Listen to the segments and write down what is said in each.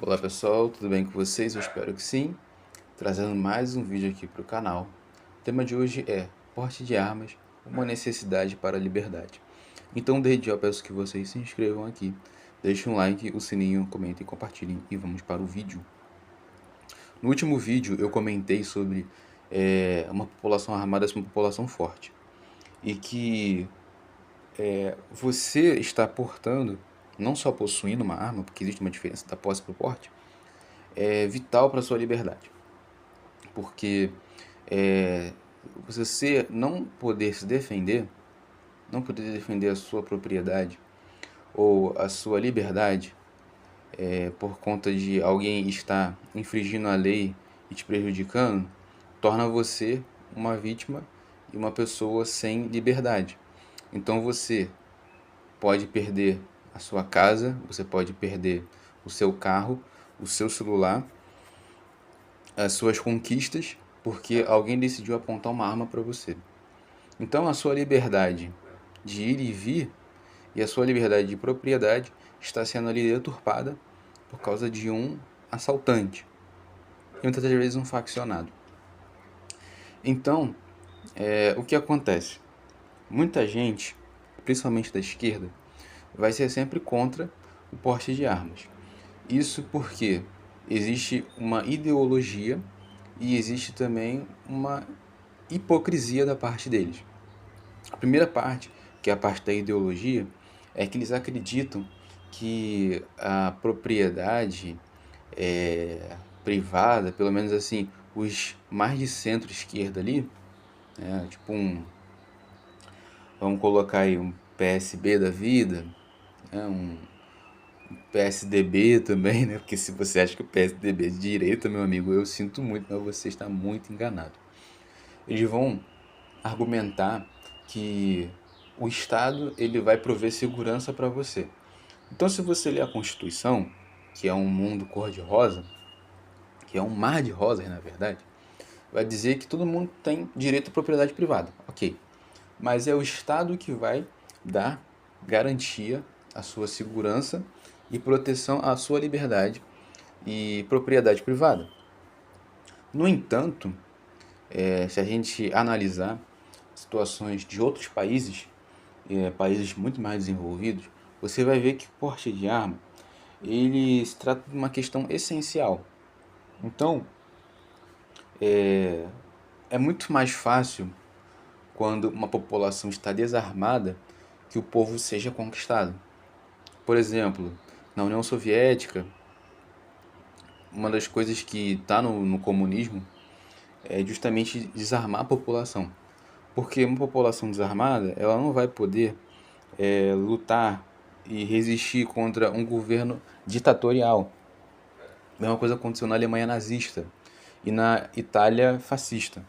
Olá pessoal, tudo bem com vocês? Eu espero que sim. Trazendo mais um vídeo aqui para o canal. O tema de hoje é porte de armas, uma necessidade para a liberdade. Então desde já eu peço que vocês se inscrevam aqui, deixem um like, o sininho, comentem e compartilhem e vamos para o vídeo. No último vídeo eu comentei sobre uma população armada ser uma população forte e que você está portando, não só possuindo uma arma, porque existe uma diferença da posse para o porte, é vital para a sua liberdade. Porque é, você não poder se defender, não poder defender a sua propriedade ou a sua liberdade por conta de alguém estar infringindo a lei e te prejudicando, torna você uma vítima e uma pessoa sem liberdade. Então você pode perder a sua casa, você pode perder o seu carro, o seu celular, as suas conquistas, porque alguém decidiu apontar uma arma para você. Então a sua liberdade de ir e vir e a sua liberdade de propriedade está sendo ali deturpada por causa de um assaltante e muitas das vezes um faccionado. Então, o que acontece? Muita gente, principalmente da esquerda, vai ser sempre contra o porte de armas. Isso porque existe uma ideologia e existe também uma hipocrisia da parte deles. A primeira parte, que é a parte da ideologia, é que eles acreditam que a propriedade privada, pelo menos assim, os mais de centro-esquerda ali, tipo vamos colocar aí um PSB da vida, um PSDB também, né? Porque se você acha que o PSDB é de direita, meu amigo, eu sinto muito, mas você está muito enganado. Eles vão argumentar que o Estado ele vai prover segurança para você. Então, se você ler a Constituição, que é um mundo cor-de-rosa, que é um mar de rosas, na verdade, vai dizer que todo mundo tem direito à propriedade privada. Ok. Mas é o Estado que vai dar garantia à sua segurança e proteção à sua liberdade e propriedade privada. No entanto, se a gente analisar situações de outros países, países muito mais desenvolvidos, você vai ver que o porte de arma ele se trata de uma questão essencial. Então, é muito mais fácil quando uma população está desarmada que o povo seja conquistado. Por exemplo, na União Soviética, uma das coisas que está no comunismo é justamente desarmar a população. Porque uma população desarmada, ela não vai poder lutar e resistir contra um governo ditatorial. A mesma coisa aconteceu na Alemanha nazista e na Itália fascista.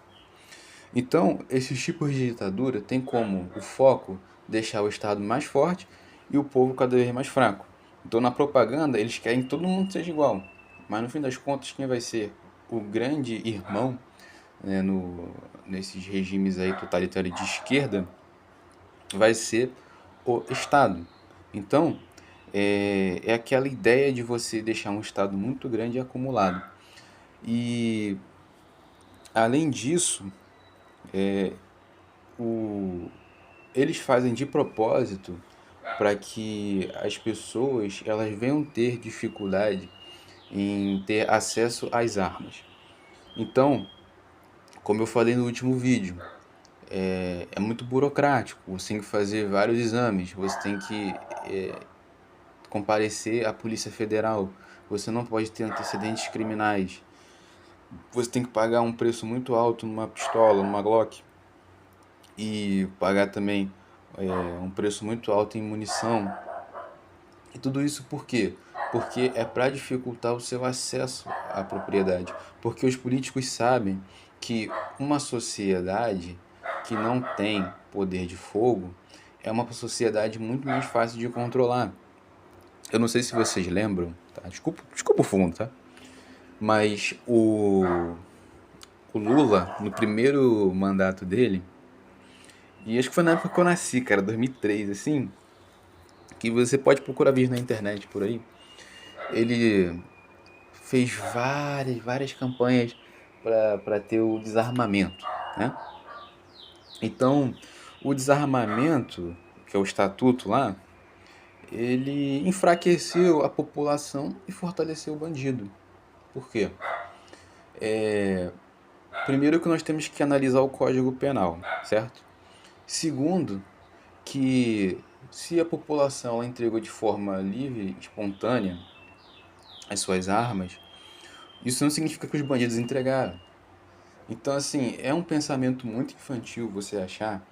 Então, esses tipos de ditadura têm como o foco deixar o Estado mais forte e o povo cada vez mais fraco. Então, na propaganda, eles querem que todo mundo seja igual. Mas, no fim das contas, quem vai ser o grande irmão, né, nesses regimes aí totalitários de esquerda vai ser o Estado. Então, é aquela ideia de você deixar um Estado muito grande e acumulado. E, além disso, eles fazem de propósito para que as pessoas elas venham ter dificuldade em ter acesso às armas. Então, como eu falei no último vídeo, é muito burocrático. Você tem que fazer vários exames, você tem que comparecer à Polícia Federal, você não pode ter antecedentes criminais, você tem que pagar um preço muito alto numa pistola, numa Glock, e pagar também um preço muito alto em munição. E tudo isso por quê? Porque é para dificultar o seu acesso à propriedade. Porque os políticos sabem que uma sociedade que não tem poder de fogo é uma sociedade muito mais fácil de controlar. Eu não sei se vocês lembram, tá? Desculpa o fundo, tá? Mas o Lula, no primeiro mandato dele, e acho que foi na época que eu nasci, cara, 2003, assim, que você pode procurar vídeo na internet por aí, ele fez várias campanhas para ter o desarmamento, né? Então, o desarmamento, que é o estatuto lá, ele enfraqueceu a população e fortaleceu o bandido. Por quê? Primeiro que nós temos que analisar o Código Penal, certo? Segundo, que se a população ela entregou de forma livre, espontânea, as suas armas, isso não significa que os bandidos entregaram. Então, assim, é um pensamento muito infantil você achar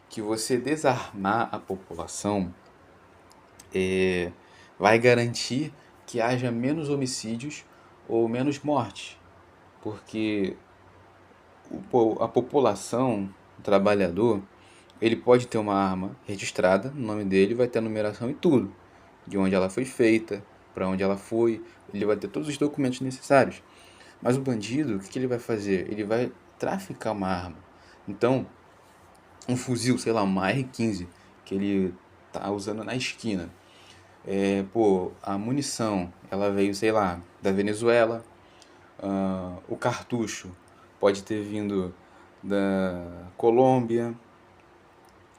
que você desarmar a população vai garantir que haja menos homicídios ou menos mortes. Porque a população, o trabalhador, ele pode ter uma arma registrada no nome dele, vai ter a numeração e tudo, de onde ela foi feita, para onde ela foi, ele vai ter todos os documentos necessários. Mas o bandido, o que ele vai fazer? Ele vai traficar uma arma. Então, um fuzil, sei lá, uma R15, que ele tá usando na esquina. A munição, ela veio, sei lá, da Venezuela. O cartucho pode ter vindo da Colômbia.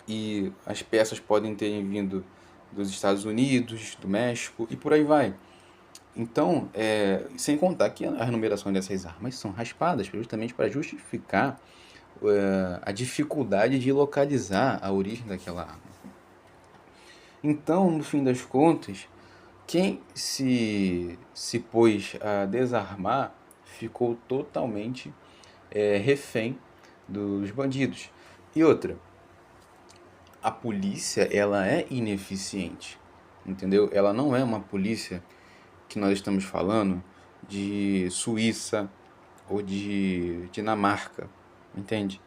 E as peças podem ter vindo dos Estados Unidos, do México e por aí vai. Então, sem contar que as numerações dessas armas são raspadas justamente para justificar a dificuldade de localizar a origem daquela arma. Então, no fim das contas, quem se pôs a desarmar ficou totalmente refém dos bandidos. E outra, a polícia ela é ineficiente, entendeu? Ela não é uma polícia que nós estamos falando de Suíça ou de Dinamarca, entende?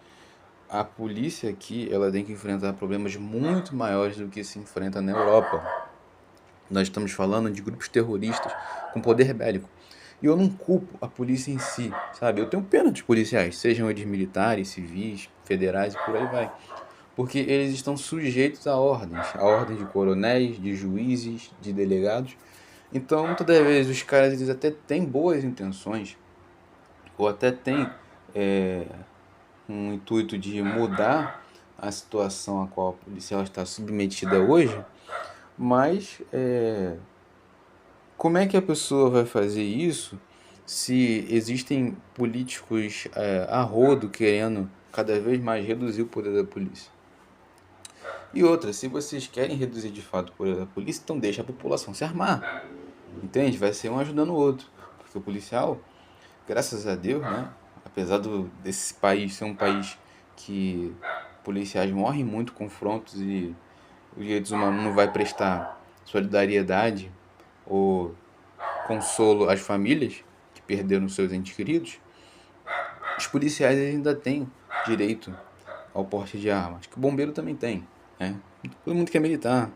A polícia aqui ela tem que enfrentar problemas muito maiores do que se enfrenta na Europa. Nós estamos falando de grupos terroristas com poder bélico. E eu não culpo a polícia em si, sabe? Eu tenho pena dos policiais, sejam eles militares, civis, federais e por aí vai. Porque eles estão sujeitos a ordens de coronéis, de juízes, de delegados. Então, muitas das vezes, os caras eles até têm boas intenções, ou até têm um intuito de mudar a situação a qual a polícia está submetida hoje, mas como é que a pessoa vai fazer isso se existem políticos a rodo querendo cada vez mais reduzir o poder da polícia? E outra, se vocês querem reduzir de fato o poder da polícia, então deixa a população se armar. Entende? Vai ser um ajudando o outro. Porque o policial, graças a Deus, né? Apesar desse país ser um país que policiais morrem muito com confrontos e os direitos humanos não vai prestar solidariedade ou consolo às famílias que perderam seus entes queridos, os policiais ainda têm direito ao porte de armas, que o bombeiro também tem, né? Todo mundo que é militar.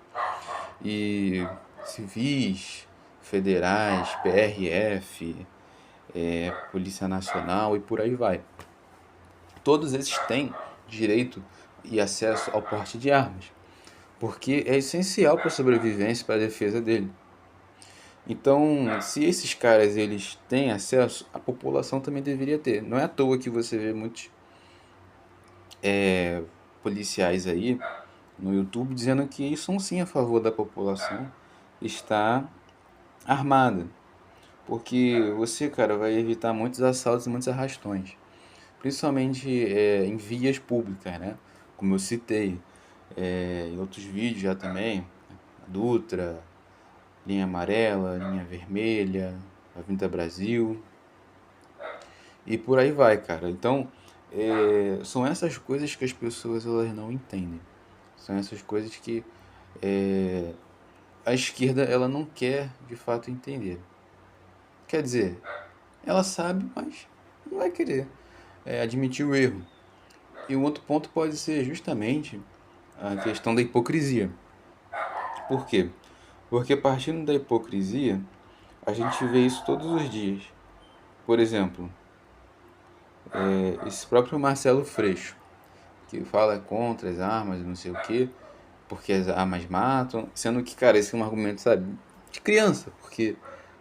E civis, federais, PRF, Polícia Nacional e por aí vai. Todos esses têm direito e acesso ao porte de armas, porque é essencial para a sobrevivência e para a defesa dele. Então, se esses caras eles têm acesso, a população também deveria ter. Não é à toa que você vê muitos policiais aí no YouTube dizendo que são sim a favor da população estar armada. Porque você, cara, vai evitar muitos assaltos e muitos arrastões. Principalmente em vias públicas, né? Como eu citei em outros vídeos já também. Dutra, linha amarela, linha vermelha, Avenida Brasil. E por aí vai, cara. Então, são essas coisas que as pessoas elas não entendem. São essas coisas que a esquerda ela não quer de fato entender. Quer dizer, ela sabe, mas não vai querer admitir o erro. E um outro ponto pode ser justamente a questão da hipocrisia. Por quê? Porque partindo da hipocrisia, a gente vê isso todos os dias. Por exemplo, esse próprio Marcelo Freixo, que fala contra as armas, não sei o quê, porque as armas matam, sendo que, cara, esse é um argumento, sabe, de criança, porque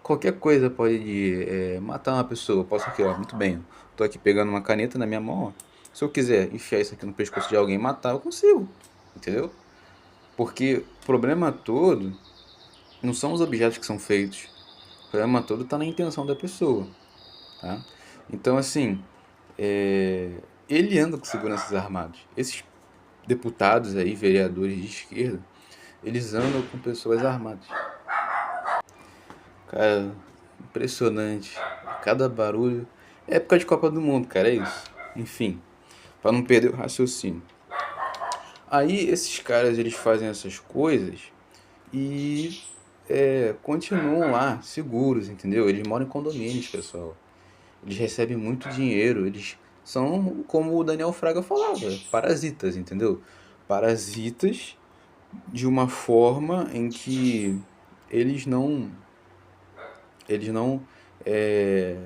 qualquer coisa pode matar uma pessoa. Eu posso aqui, ó, muito bem. Tô aqui pegando uma caneta na minha mão, ó. Se eu quiser enfiar isso aqui no pescoço de alguém e matar, eu consigo. Entendeu? Porque o problema todo não são os objetos que são feitos. O problema todo está na intenção da pessoa, tá? Então, assim, ele anda com seguranças armados. Esses deputados aí, vereadores de esquerda, eles andam com pessoas armadas. Cara, impressionante. Cada barulho. É época de Copa do Mundo, cara, é isso. Enfim, para não perder o raciocínio. Aí esses caras, eles fazem essas coisas e continuam lá, seguros, entendeu? Eles moram em condomínios, pessoal. Eles recebem muito dinheiro, eles são, como o Daniel Fraga falava, parasitas, entendeu? Parasitas de uma forma em que eles não eles não é,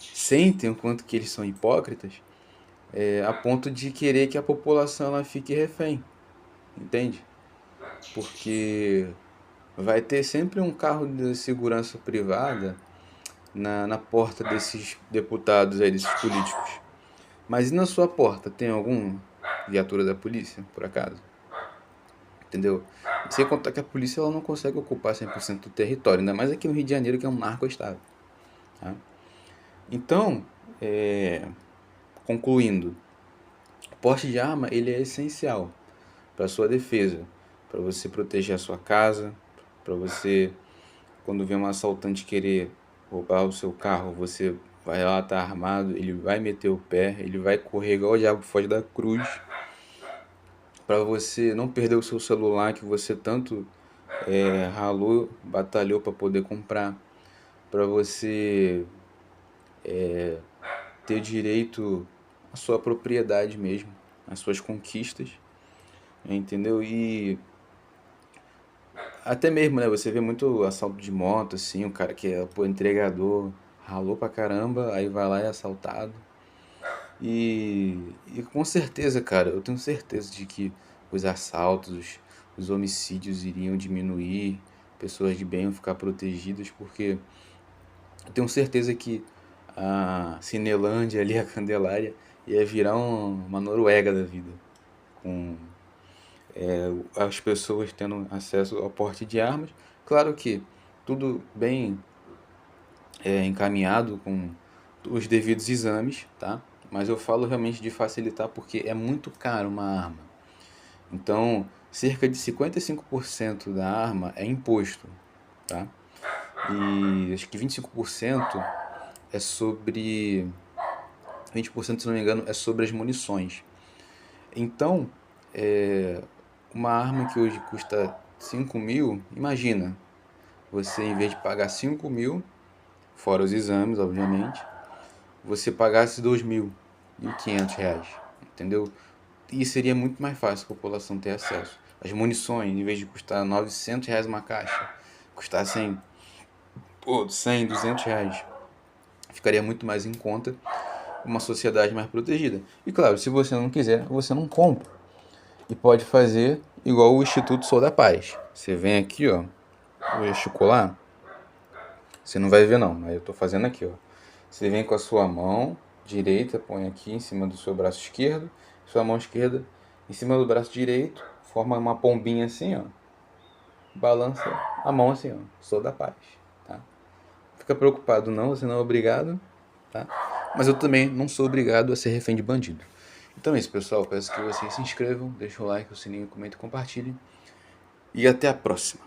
sentem o quanto que eles são hipócritas, a ponto de querer que a população ela fique refém, entende? Porque vai ter sempre um carro de segurança privada na porta desses deputados aí, desses políticos. Mas e na sua porta, tem algum viatura da polícia, por acaso? Entendeu? Sem contar que a polícia ela não consegue ocupar 100% do território, ainda mais aqui no Rio de Janeiro, que é um narco-estado. Tá? Então, concluindo, o porte de arma ele é essencial para a sua defesa, para você proteger a sua casa, para você, quando vem um assaltante querer roubar o seu carro, você vai lá, tá armado, ele vai meter o pé, ele vai correr igual o diabo foge da cruz, para você não perder o seu celular que você tanto ralou, batalhou para poder comprar, para você ter direito à sua propriedade mesmo, às suas conquistas, entendeu? E até mesmo, né, você vê muito assalto de moto, assim, o cara que é, pô, entregador, ralou pra caramba, aí vai lá e é assaltado. E com certeza, cara, eu tenho certeza de que os assaltos, os homicídios iriam diminuir, pessoas de bem iam ficar protegidas, porque eu tenho certeza que a Cinelândia ali, a Candelária, ia virar uma Noruega da vida, com as pessoas tendo acesso ao porte de armas. Claro que tudo bem encaminhado com os devidos exames, tá? Mas eu falo realmente de facilitar porque é muito caro uma arma. Então, cerca de 55% da arma é imposto, tá? E acho que 25% é sobre 20%, se não me engano, é sobre as munições. Então, uma arma que hoje custa 5 mil, imagina, você em vez de pagar 5 mil, fora os exames, obviamente, você pagasse 2 mil, 1.500 reais, entendeu? E seria muito mais fácil a população ter acesso. As munições, em vez de custar 900 reais uma caixa, custassem 100, 200 reais, ficaria muito mais em conta, uma sociedade mais protegida. E claro, se você não quiser, você não compra. E pode fazer igual o Instituto Sou da Paz. Você vem aqui, ó, vou gesticular. Você não vai ver não, mas eu tô fazendo aqui, ó. Você vem com a sua mão direita, põe aqui em cima do seu braço esquerdo, sua mão esquerda em cima do braço direito, forma uma pombinha assim, ó. Balança a mão assim, ó. Sou da paz, tá? Fica preocupado não, você não é obrigado, tá? Mas eu também não sou obrigado a ser refém de bandido. Então é isso, pessoal. Peço que vocês se inscrevam, deixem o like, o sininho, comentem e compartilhem. E até a próxima.